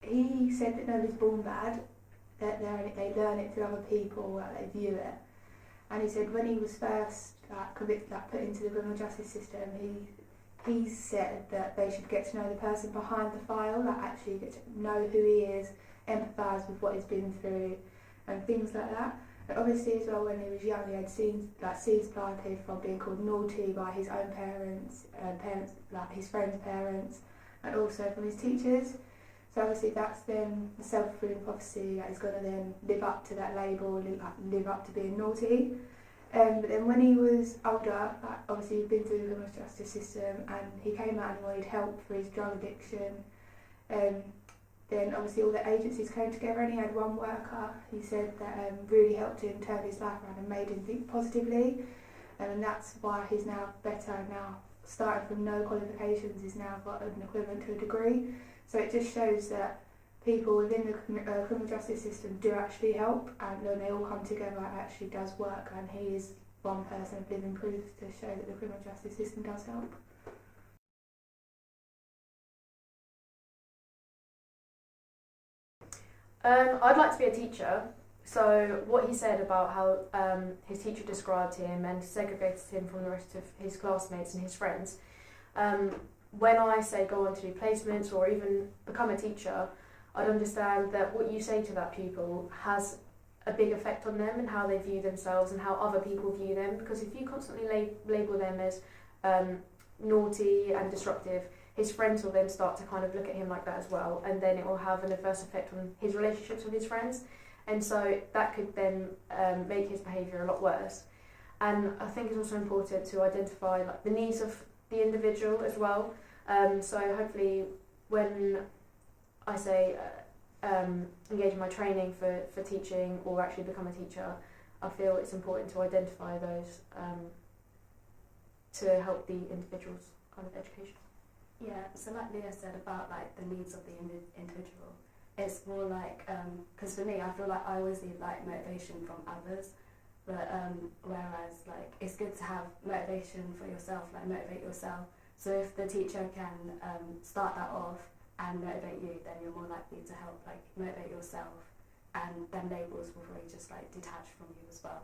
he said that nobody's born bad, that they learn it through other people, they view it. And he said when he was first convicted, put into the criminal justice system, he said that they should get to know the person behind the file, actually get to know who he is, empathise with what he's been through, and things like that. And obviously as well, when he was young, he had seeds planted from being called naughty by his own parents, his friends' parents, and also from his teachers. So obviously that's then the self-fulfilling prophecy that he's going to then live up to that label, live up to being naughty. But then when he was older, obviously he'd been through the criminal justice system and he came out and wanted help for his drug addiction. Then obviously all the agencies came together and he had one worker, he said, that really helped him turn his life around and made him think positively. And that's why he's now better, and now starting from no qualifications, he's now got an equivalent to a degree. So it just shows that people within the criminal justice system do actually help, and when they all come together it actually does work, and he is one person of living proof to show that the criminal justice system does help. I'd like to be a teacher, so what he said about how his teacher described him and segregated him from the rest of his classmates and his friends, when I say go on to do placements or even become a teacher, I'd understand that what you say to that pupil has a big effect on them and how they view themselves and how other people view them, because if you constantly label them as naughty and disruptive, his friends will then start to kind of look at him like that as well, and then it will have an adverse effect on his relationships with his friends, and so that could then make his behaviour a lot worse. And I think it's also important to identify the needs of the individual as well. So hopefully when I say engage in my training for teaching or actually become a teacher, I feel it's important to identify those to help the individual's kind of education. Yeah, so like Leah said about the needs of the individual, it's more because for me I feel like I always need motivation from others, but whereas it's good to have motivation for yourself, motivate yourself. So if the teacher can start that off and motivate you, then you're more likely to help motivate yourself, and then labels will really just detach from you as well.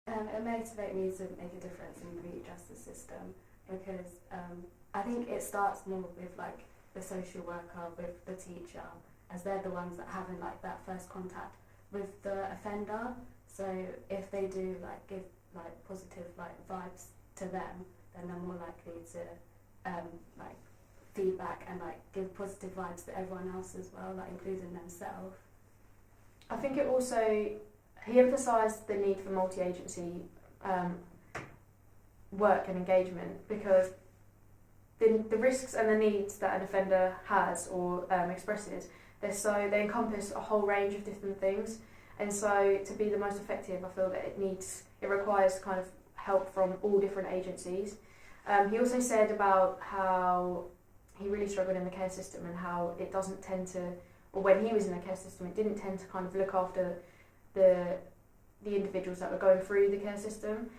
It motivated me to make a difference in the criminal justice system, because I think it starts more with the social worker, with the teacher, as they're the ones that having that first contact with the offender. So if they do give positive vibes to them, then they're more likely to feedback and give positive vibes to everyone else as well, including themselves. I think it also, he emphasised the need for multi-agency work and engagement, because the risks and the needs that an offender has or expresses, they encompass a whole range of different things. And so to be the most effective, I feel that it requires kind of help from all different agencies. He also said about how he really struggled in the care system and how it doesn't tend to, or when he was in the care system, it didn't tend to kind of look after the individuals that were going through the care system.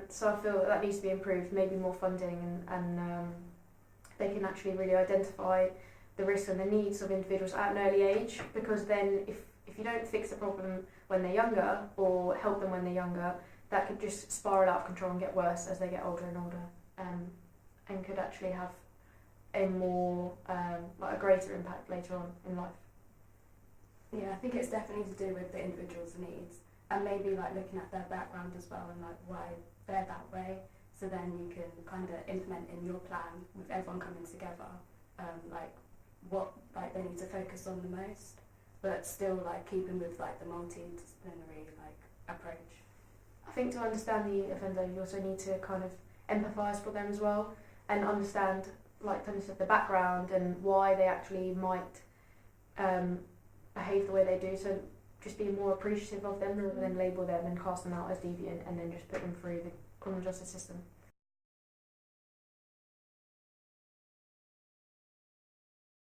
So I feel that needs to be improved, maybe more funding, and they can actually really identify the risks and the needs of individuals at an early age, because then if you don't fix the problem when they're younger or help them when they're younger, that could just spiral out of control and get worse as they get older and older, and could actually have a more a greater impact later on in life. Yeah, I think it's definitely to do with the individual's needs, and maybe looking at their background as well, and why they're that way, so then you can kind of implement in your plan with everyone coming together what they need to focus on the most, but still keeping with the multidisciplinary approach. I think to understand the offender, you also need to kind of empathise for them as well, and understand, like Tony said, the background and why they actually might behave the way they do. So just be more appreciative of them rather than label them and cast them out as deviant and then just put them through the criminal justice system.